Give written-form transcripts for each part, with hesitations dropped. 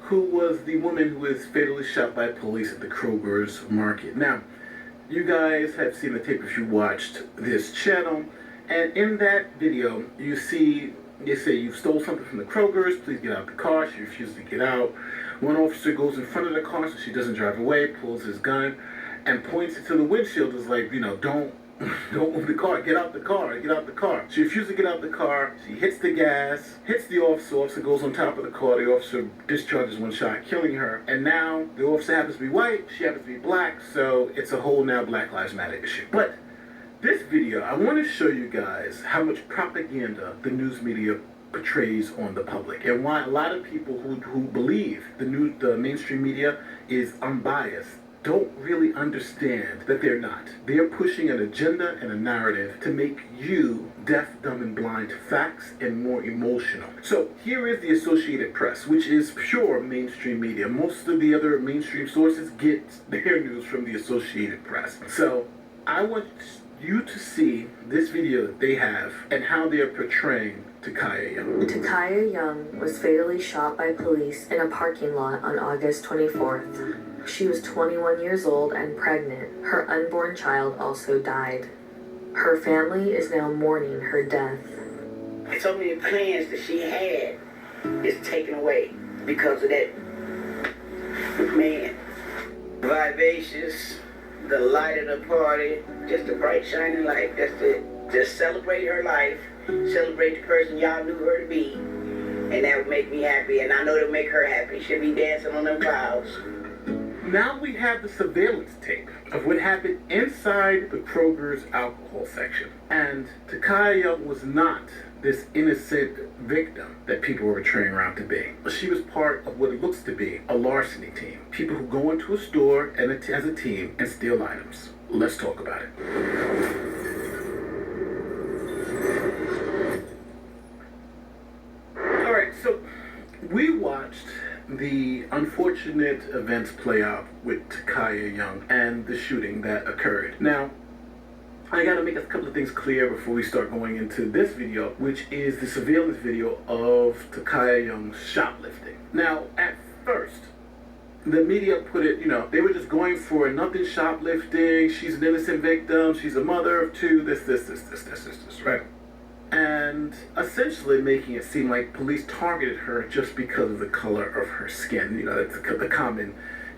who was the woman who was fatally shot by police at the Kroger's market. Now, you guys have seen the tape if you watched this channel, and in that video, you see, they say you stole something from the Kroger's, please get out of the car. She refuses to get out. One officer goes in front of the car so she doesn't drive away, pulls his gun, and points it to the windshield, is like, don't move the car, get out the car, get out the car. She refuses to get out the car, she hits the gas, hits the officer goes on top of the car, the officer discharges one shot, killing her, and now the officer happens to be white, she happens to be black, so it's a whole now Black Lives Matter issue. But this video, I want to show you guys how much propaganda the news media portrays on the public, and why a lot of people who believe the mainstream media is unbiased don't really understand that they're not. They're pushing an agenda and a narrative to make you deaf, dumb, and blind to facts and more emotional. So here is the Associated Press, which is pure mainstream media. Most of the other mainstream sources get their news from the Associated Press. So I want you to see this video that they have and how they're portraying Takiya Young. Takiya Young was fatally shot by police in a parking lot on August 24th. She was 21 years old and pregnant. Her unborn child also died. Her family is now mourning her death. So many plans that she had is taken away because of that man. Vivacious, the light of the party, just a bright shining light. That's it. Just celebrate her life, celebrate the person y'all knew her to be, and that would make me happy, and I know it'll make her happy. She'll be dancing on them clouds. Now we have the surveillance tape of what happened inside the Kroger's alcohol section. And Takiya Young was not this innocent victim that people were portraying around to be. She was part of what it looks to be a larceny team. People who go into a store and as a team and steal items. Let's talk about it. All right, so we watched the unfortunate events play out with Takiya Young and the shooting that occurred. Now, I gotta make a couple of things clear before we start going into this video, which is the surveillance video of Takiya Young's shoplifting. Now, at first, the media put it, they were just going for nothing shoplifting, she's an innocent victim, she's a mother of two, this, right? And essentially making it seem like police targeted her just because of the color of her skin. That's the common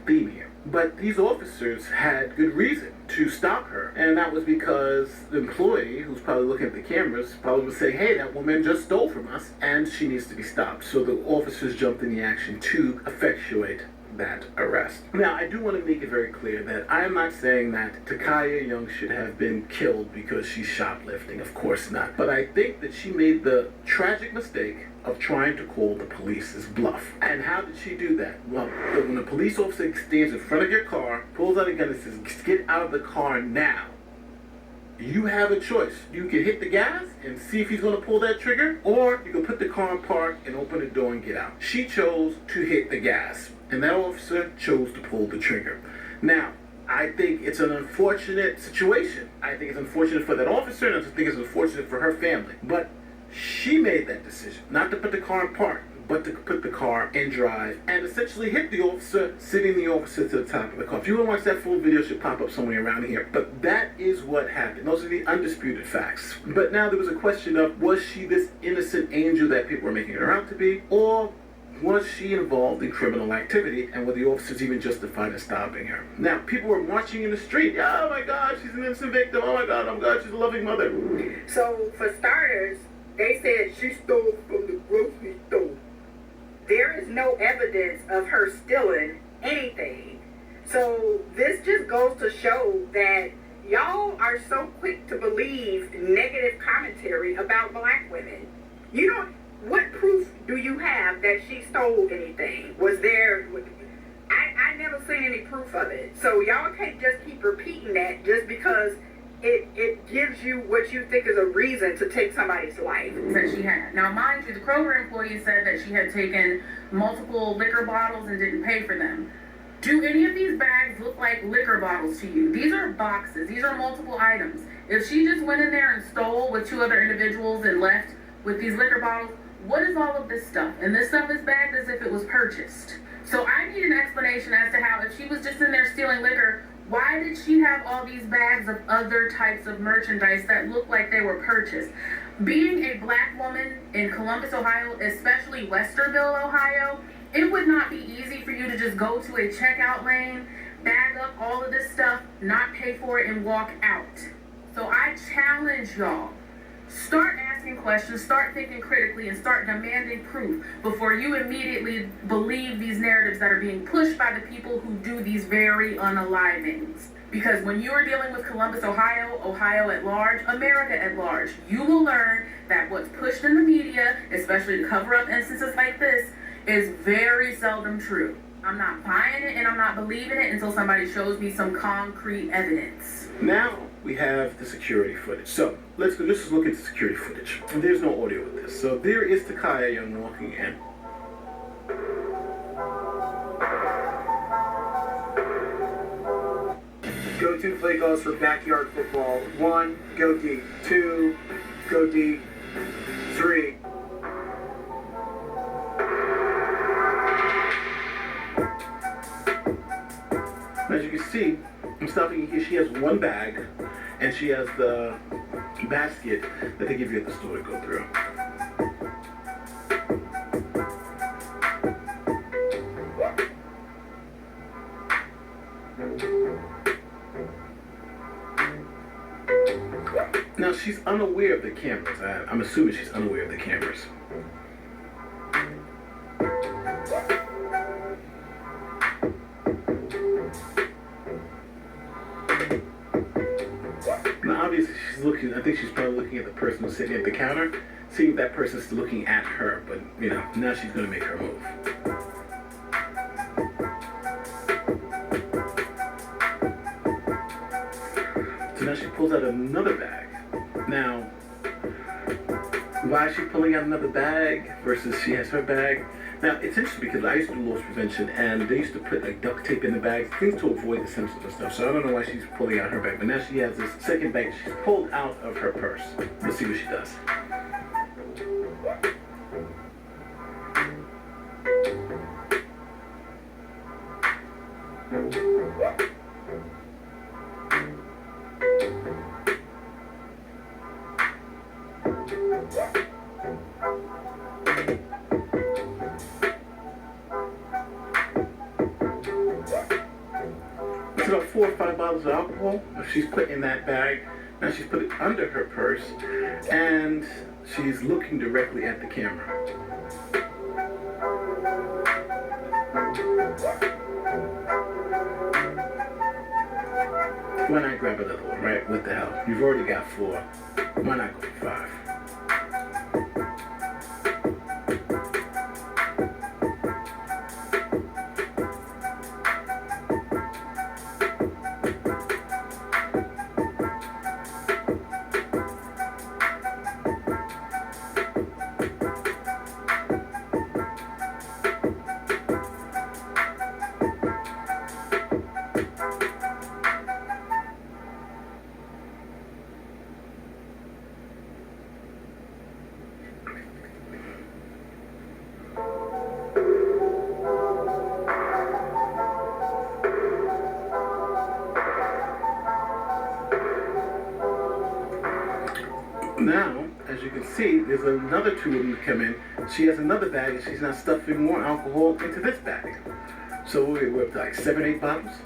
theme here. But these officers had good reason to stop her, and that was because the employee, who's probably looking at the cameras, probably would say, hey, that woman just stole from us, and she needs to be stopped. So the officers jumped in the action to effectuate that arrest. Now, I do want to make it very clear that I am not saying that Takiya Young should have been killed because she's shoplifting. Of course not. But I think that she made the tragic mistake of trying to call the police's bluff. And how did she do that? Well, when a police officer stands in front of your car, pulls out a gun and says, get out of the car now, you have a choice. You can hit the gas and see if he's going to pull that trigger, or you can put the car in park and open the door and get out. She chose to hit the gas, and that officer chose to pull the trigger. Now, I think it's an unfortunate situation. I think it's unfortunate for that officer, and I think it's unfortunate for her family. But she made that decision, not to put the car in park, but to put the car in drive and essentially hit the officer, sitting the officer to the top of the car. If you want to watch that full video, it should pop up somewhere around here. But that is what happened. Those are the undisputed facts. But now there was a question of, was she this innocent angel that people were making her out to be, or was she involved in criminal activity, and were the officers even justified in stopping her? Now, people were marching in the street. Oh my God, she's an innocent victim. Oh my God, she's a loving mother. So, for starters, they said she stole from the grocery store. There is no evidence of her stealing anything. So, this just goes to show that y'all are so quick to believe negative commentary about black women. What proof do you have that she stole anything? I never seen any proof of it. So y'all can't just keep repeating that just because it gives you what you think is a reason to take somebody's life. That she had. Now, mind you, the Kroger employee said that she had taken multiple liquor bottles and didn't pay for them. Do any of these bags look like liquor bottles to you? These are boxes. These are multiple items. If she just went in there and stole with two other individuals and left with these liquor bottles, what is all of this stuff? And this stuff is bagged as if it was purchased. need an explanation as to how, if she was just in there stealing liquor, why did she have all these bags of other types of merchandise that looked like they were purchased? Being a black woman in Columbus, Ohio, especially Westerville, Ohio, it would not be easy for you to just go to a checkout lane, bag up all of this stuff, not pay for it, and walk out. So I challenge y'all. Start asking questions, start thinking critically, and start demanding proof before you immediately believe these narratives that are being pushed by the people who do these very unalivings. Because when you are dealing with Columbus, Ohio, Ohio at large, America at large, you will learn that what's pushed in the media, especially to cover up instances like this, is very seldom true. I'm not buying it and I'm not believing it until somebody shows me some concrete evidence. Now we have the security footage. So let's just look at the security footage. And there's no audio with this. So there is Takiya Young walking in. Go-to play calls for backyard football. 1, go deep. 2, go deep. 3. As you can see, I'm stopping here. She has one bag, and she has the basket that they give you at the store to go through. Now she's unaware of the cameras. I'm assuming she's unaware of the cameras. Now obviously she's looking, I think she's probably looking at the person who's sitting at the counter, seeing if that person's looking at her, but you know, now she's gonna make her move. So now she pulls out another bag. Now, why is she pulling out another bag versus she has her bag? Now, it's interesting because I used to do loss prevention and they used to put like duct tape in the bags, things to avoid the symptoms and stuff. So I don't know why she's pulling out her bag, but now she has this second bag she's pulled out of her purse. Let's see what she does. It's about 4 or 5 bottles of alcohol she's put in that bag. Now she's put it under her purse and she's looking directly at the camera. Why not grab another one, right? What the hell? You've already got 4. Why not go for 5? Now, as you can see, there's another 2 of them come in. She has another bag and she's now stuffing more alcohol into this bag. So we're up to like 7, 8 bottles.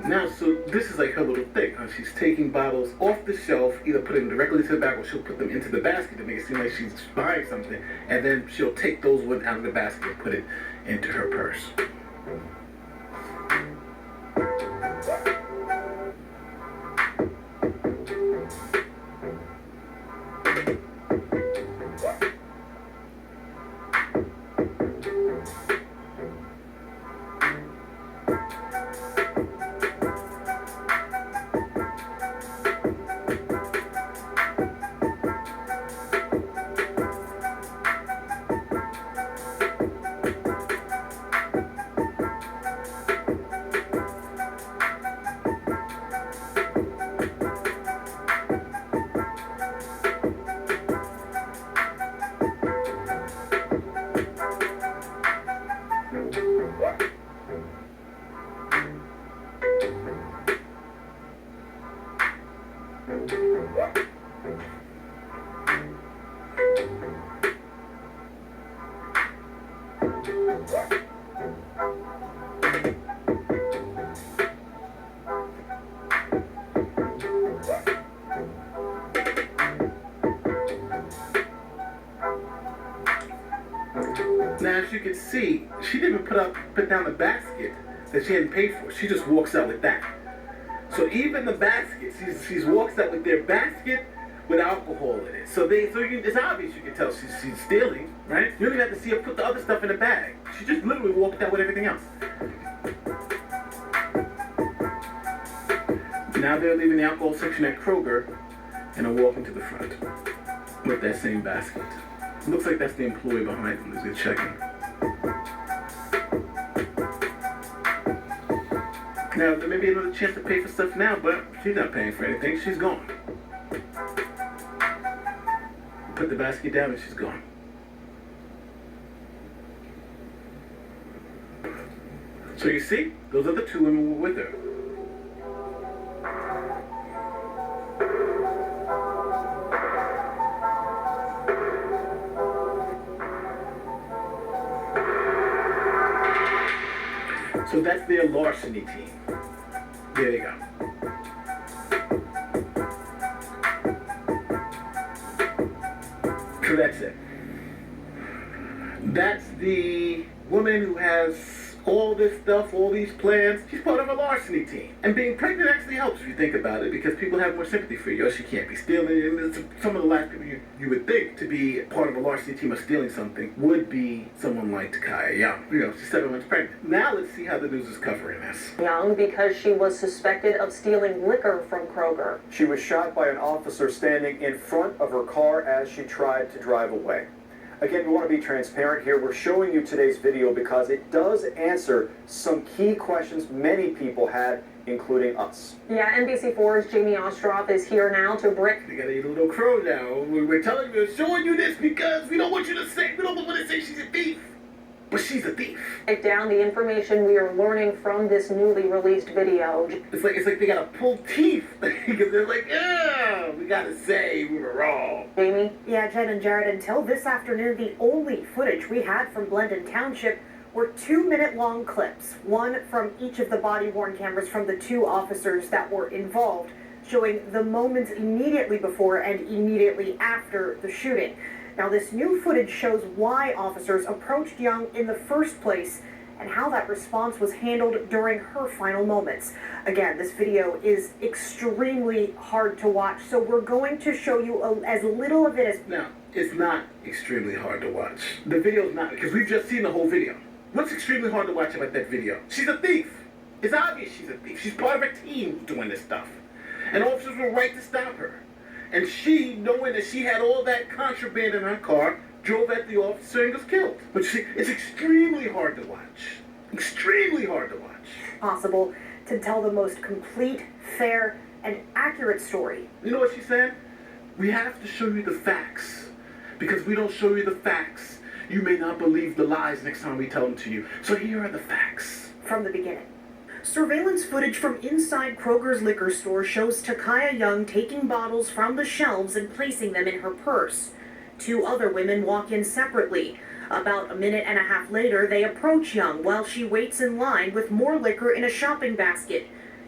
Now, so this is like her little thing. She's taking bottles off the shelf, either putting them directly into the bag or she'll put them into the basket to make it seem like she's buying something. And then she'll take those ones out of the basket and put it into her purse. Now, as you can see, she didn't even put down the basket that she hadn't paid for. She just walks out with that. So even the basket, she walks out with their basket with alcohol in it. It's obvious you can tell she's stealing, right? You don't even have to see her put the other stuff in the bag. She just literally walked out with everything else. Now they're leaving the alcohol section at Kroger and are walking to the front with that same basket. It looks like that's the employee behind them as they're checking. Now, there may be another chance to pay for stuff now, but she's not paying for anything. She's gone. Put the basket down and she's gone. So you see, those are the two women who were with her. So that's their larceny team. There they go. So that's it. That's the woman who has all this stuff, all these plans. She's part of a larceny team. And being pregnant actually helps if you think about it, because people have more sympathy for you. Oh, she can't be stealing. And some of the last people you would think to be part of a larceny team of stealing something would be someone like Takiya Young. You know, she's 7 months pregnant. Now let's see how the news is covering this. Young because she was suspected of stealing liquor from Kroger. She was shot by an officer standing in front of her car as she tried to drive away. Again, we want to be transparent here. We're showing you today's video because it does answer some key questions many people had, including us. Yeah, NBC4's Jamie Ostroff is here now to break. You gotta eat a little crow now. We're telling you, we're showing you this because we don't want you to say, we don't want to say she's a thief. But she's a thief. Break down the information we are learning from this newly released video. It's like they gotta pull teeth because they're like, yeah, we gotta say we were wrong. Jamie? Yeah, Jen and Jared, until this afternoon, the only footage we had from Blendon Township were 2-minute-long clips, one from each of the body-worn cameras from the 2 officers that were involved, showing the moments immediately before and immediately after the shooting. Now, this new footage shows why officers approached Young in the first place and how that response was handled during her final moments. Again, this video is extremely hard to watch, so we're going to show you as little of it as... Now, it's not extremely hard to watch. The video's not, because we've just seen the whole video. What's extremely hard to watch about that video? She's a thief. It's obvious she's a thief. She's part of a team doing this stuff. And officers were right to stop her. And she, knowing that she had all that contraband in her car, drove at the officer and was killed. But it's extremely hard to watch. Extremely hard to watch. Possible to tell the most complete, fair, and accurate story. You know what she said? We have to show you the facts. Because if we don't show you the facts, you may not believe the lies next time we tell them to you. So here are the facts. From the beginning. Surveillance footage from inside Kroger's liquor store shows Takiya Young taking bottles from the shelves and placing them in her purse. 2 other women walk in separately. About a minute and a half later, they approach Young while she waits in line with more liquor in a shopping basket.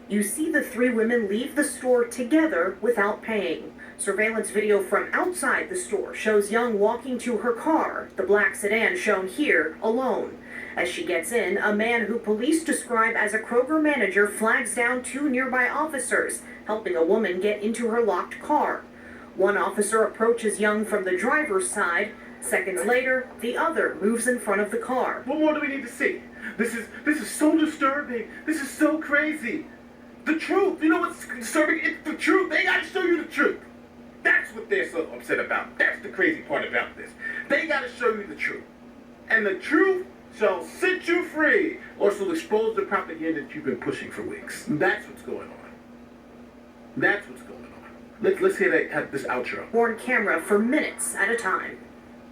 You see the 3 women leave the store together without paying. Surveillance video from outside the store shows Young walking to her car, the black sedan shown here, alone. As she gets in, a man who police describe as a Kroger manager flags down 2 nearby officers, helping a woman get into her locked car. One officer approaches Young from the driver's side. Seconds later, the other moves in front of the car. What more do we need to see? This is so disturbing. This is so crazy. The truth. You know what's disturbing? It's the truth. They gotta show you the truth. That's what they're so upset about. That's the crazy part about this. They gotta show you the truth. And the truth shall set you free, or shall expose the propaganda that you've been pushing for weeks. That's what's going on. That's what's going on. Let's hear this outro. On camera for minutes at a time.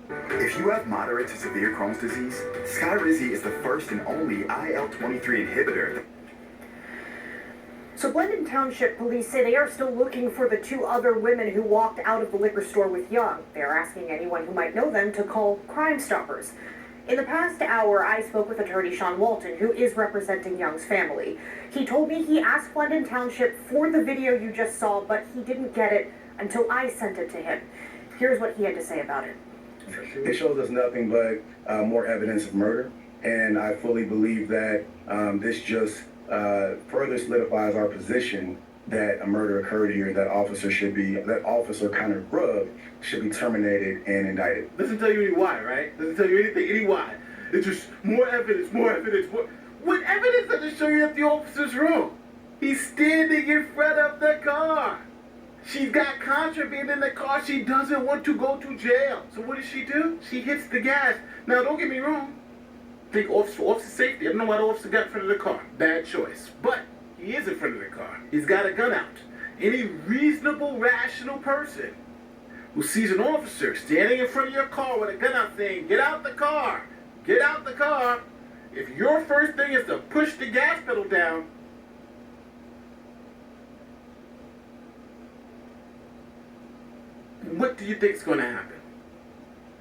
If you have moderate to severe Crohn's disease, Skyrizi is the first and only IL-23 inhibitor. So Glendon Township police say they are still looking for the two other women who walked out of the liquor store with Young. They are asking anyone who might know them to call Crime Stoppers. In the past hour, I spoke with attorney Sean Walton, who is representing Young's family. He told me he asked Glendon Township for the video you just saw, but he didn't get it until I sent it to him. Here's what he had to say about it. It shows us nothing but more evidence of murder, and I fully believe that this just further solidifies our position that a murder occurred here. That officer Connor Grubb should be terminated and indicted. Doesn't tell you any why, right? Doesn't tell you anything, any why. It's just more evidence, more evidence, more. What evidence does it show you at the officer's room? He's standing in front of the car. She's got contraband in the car. She doesn't want to go to jail. So what does she do? She hits the gas. Now, don't get me wrong. Think officer safety. I don't know why the officer got in front of the car. Bad choice. But he is in front of the car. He's got a gun out. Any reasonable, rational person who sees an officer standing in front of your car with a gun out saying, get out the car, get out the car. If your first thing is to push the gas pedal down, what do you think is going to happen?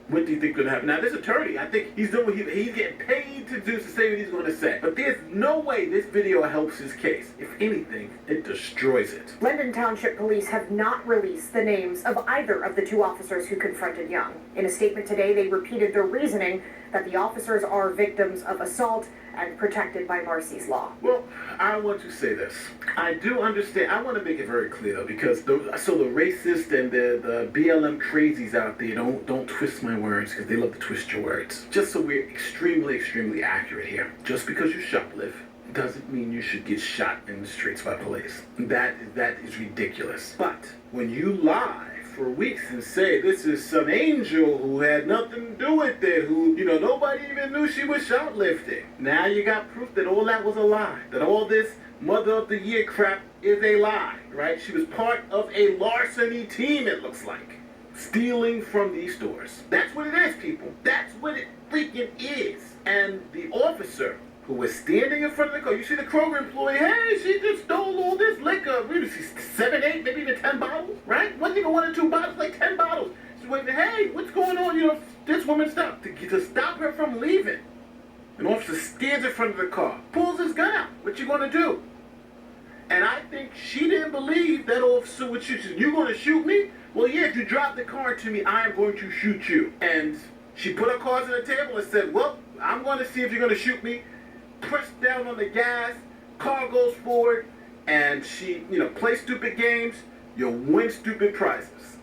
What do you think is going to happen? Now, this attorney, I think he's doing what he's getting paid to do, to say what he's going to say. But there's no way this video helps his case. If anything, it destroys it. Glendon Township police have not released the names of either of the two officers who confronted Young. In a statement today, they repeated their reasoning that the officers are victims of assault and protected by Marcy's Law. Well, I want to say this. I do understand. I want to make it very clear, though, because the racist and the BLM crazies out there, don't twist my words, because they love to twist your words. Just so we're extremely, extremely accurate here. Just because you shoplift doesn't mean you should get shot in the streets by police. That is ridiculous. But when you lie for weeks and say this is some angel who had nothing to do with it, who, nobody even knew she was shoplifting. Now you got proof that all that was a lie, that all this Mother of the Year crap is a lie, right? She was part of a larceny team, it looks like, stealing from these stores. That's what it is, people. That's what it freaking is. And the officer who was standing in front of the car, you see the Kroger employee, hey, she just stole all this liquor. Really, 7, 8, maybe even 10 bottles, right? Wasn't even 1 or 2 bottles, like 10 bottles. She's waiting, hey, what's going on? This woman stopped to stop her from leaving. An officer stands in front of the car, pulls his gun out. What you gonna do? And I think she didn't believe that officer would shoot you. You gonna shoot me? Well, yeah, if you drop the car to me, I am going to shoot you. And she put her cards on the table and said, well, I'm going to see if you're going to shoot me. Pushed down on the gas, car goes forward, and she, play stupid games, you win stupid prizes.